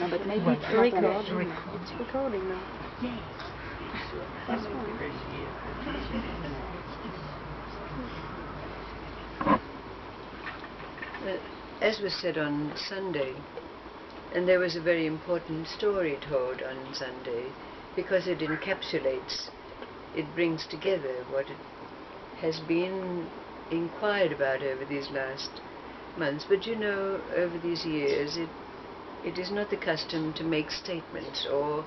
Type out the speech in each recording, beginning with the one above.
No, but maybe Well, it's recording. It's recording now. Yes. That's fine. As was said on Sunday, and there was a very important story told on Sunday, because it encapsulates, it brings together what it has been inquired about over these last months. But you know, over these years, it is not the custom to make statements or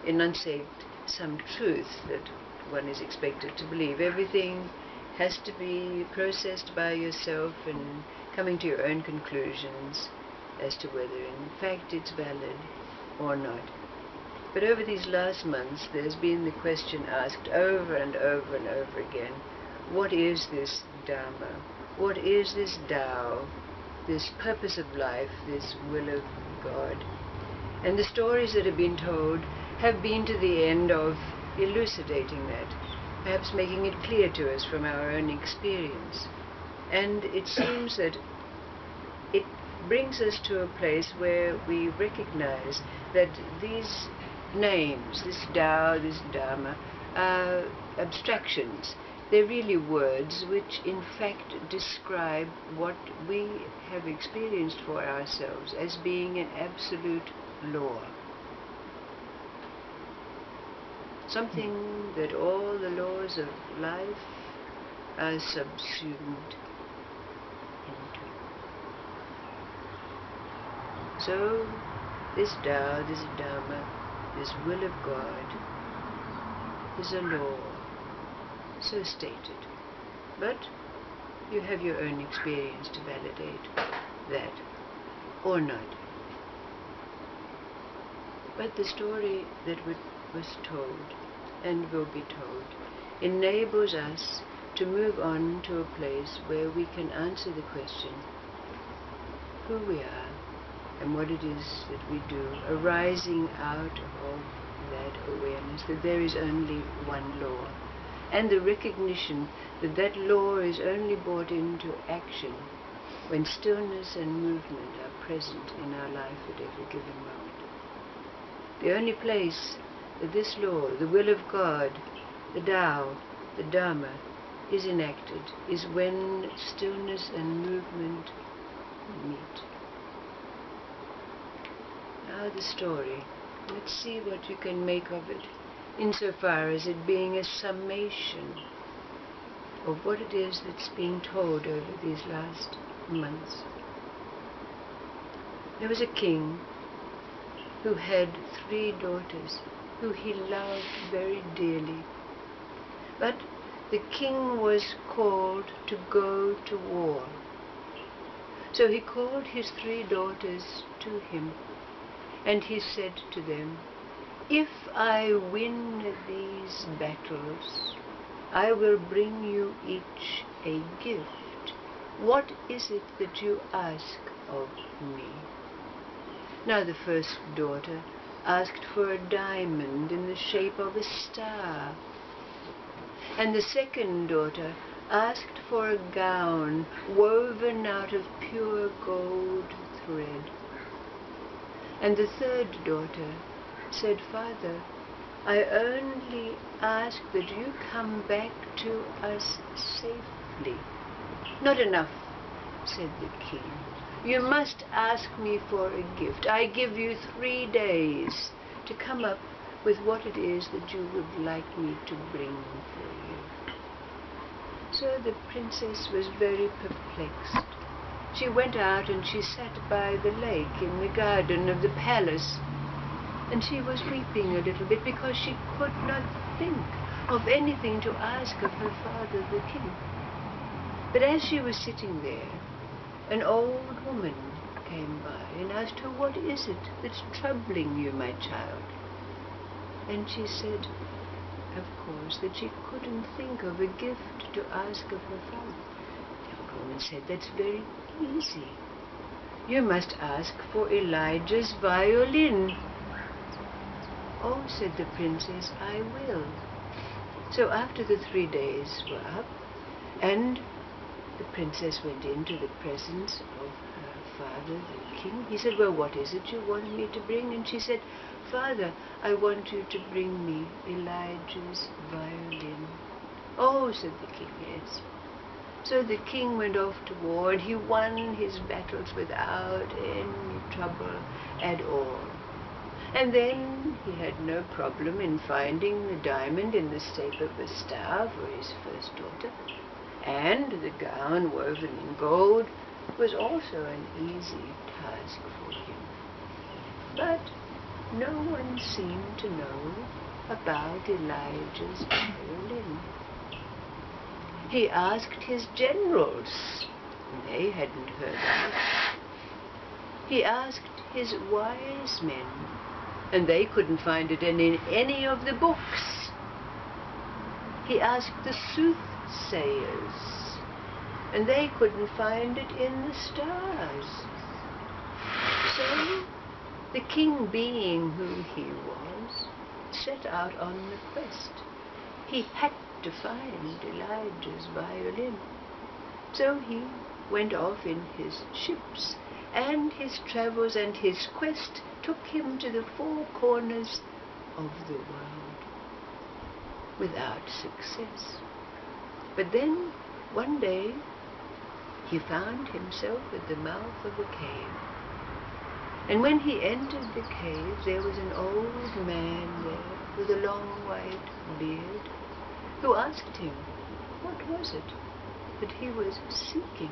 enunciate some truth that one is expected to believe. Everything has to be processed by yourself and coming to your own conclusions as to whether in fact it's valid or not. But over these last months, there's been the question asked over and over and over again, what is this Dharma? What is this Tao? This purpose of life, this will of God? And the stories that have been told have been to the end of elucidating that, perhaps making it clear to us from our own experience. And it seems that it brings us to a place where we recognize that these names, this Tao, this Dharma, are abstractions. They're really words which in fact describe what we have experienced for ourselves as being an absolute law. Something that all the laws of life are subsumed into. So, this Tao, this Dharma, this will of God is a law, so stated. But you have your own experience to validate that, or not. But the story that was told and will be told enables us to move on to a place where we can answer the question who we are and what it is that we do, arising out of that awareness that there is only one law, and the recognition that that law is only brought into action when stillness and movement are present in our life at every given moment. The only place that this law, the will of God, the Tao, the Dharma, is enacted is when stillness and movement meet. Now the story, let's see what you can make of it, insofar as it being a summation of what it is that's being told over these last months. There was a king who had 3 daughters who he loved very dearly. But the king was called to go to war. So he called his 3 daughters to him, and he said to them, "If I win these battles, I will bring you each a gift. What is it that you ask of me?" Now the first daughter asked for a diamond in the shape of a star, and the second daughter asked for a gown woven out of pure gold thread, and the third daughter said, "Father, I only ask that you come back to us safely." "Not enough," said the king. "You must ask me for a gift. I give you 3 days to come up with what it is that you would like me to bring for you." So the princess was very perplexed. She went out and she sat by the lake in the garden of the palace, and she was weeping a little bit because she could not think of anything to ask of her father the king. But as she was sitting there, an old woman came by and asked her, "What is it that's troubling you, my child?" And she said, of course, that she couldn't think of a gift to ask of her father. The old woman said, "That's very easy. You must ask for Elijah's violin." "Oh," said the princess, "I will." So after the 3 days were up, and the princess went into the presence of her father, the king. He said, well, what is it you want me to bring? And she said, Father, I want you to bring me Elijah's violin. Oh, said the king, yes. So the king went off to war, and he won his battles without any trouble at all. And then he had no problem in finding the diamond in the shape of a star for his first daughter. And the gown woven in gold was also an easy task for him. But no one seemed to know about Elijah's violin. He asked his generals, and they hadn't heard of it. He asked his wise men, and they couldn't find it in any of the books. He asked the soothsayers, and they couldn't find it in the stars. So the king, being who he was, set out on the quest. He had to find Elijah's violin. So he went off in his ships, and his travels and his quest took him to the four corners of the world without success. But then, one day, he found himself at the mouth of a cave. And when he entered the cave, there was an old man there with a long white beard, who asked him, what was it that he was seeking?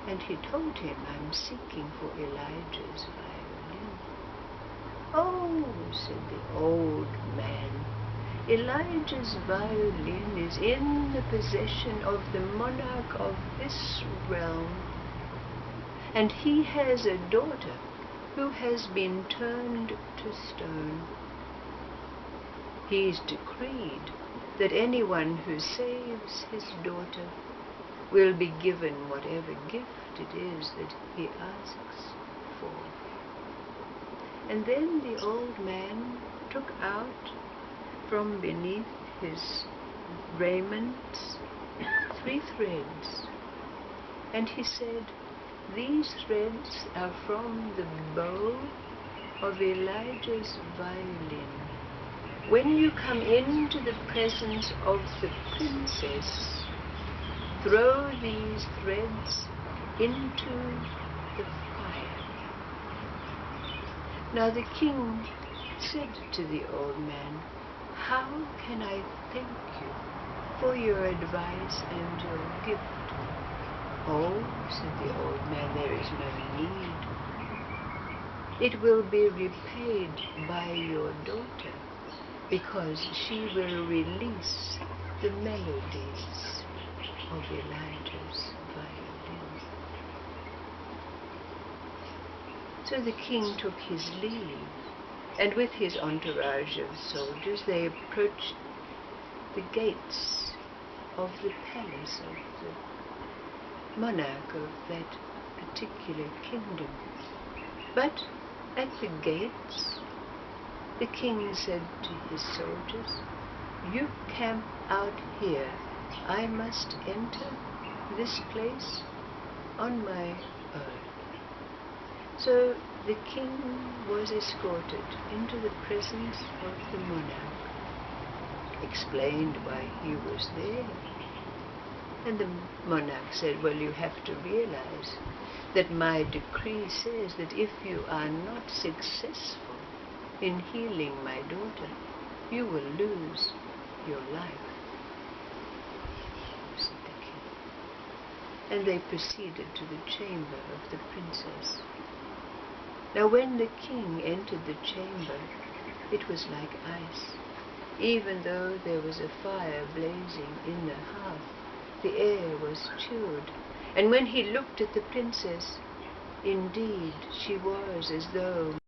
And he told him, I'm seeking for Elijah's violin. Oh, said the old man, Elijah's violin is in the possession of the monarch of this realm, and he has a daughter who has been turned to stone. He's decreed that anyone who saves his daughter will be given whatever gift it is that he asks for. And then the old man took out from beneath his raiment 3 threads, and he said, these threads are from the bow of Elijah's violin. When you come into the presence of the princess, throw these threads into the fire. Now the king said to the old man, how can I thank you for your advice and your gift? Oh, said the old man, there is no need. It will be repaid by your daughter, because she will release the melodies of Elijah's violin. So the king took his leave, and with his entourage of soldiers they approached the gates of the palace of the monarch of that particular kingdom. But at the gates, the king said to his soldiers, you camp out here. I must enter this place on my own. So the king was escorted into the presence of the monarch, explained why he was there. And the monarch said, well, you have to realize that my decree says that if you are not successful in healing my daughter, you will lose your life, said the king. And they proceeded to the chamber of the princess. Now when the king entered the chamber, it was like ice. Even though there was a fire blazing in the hearth, the air was chilled. And when he looked at the princess, indeed she was as though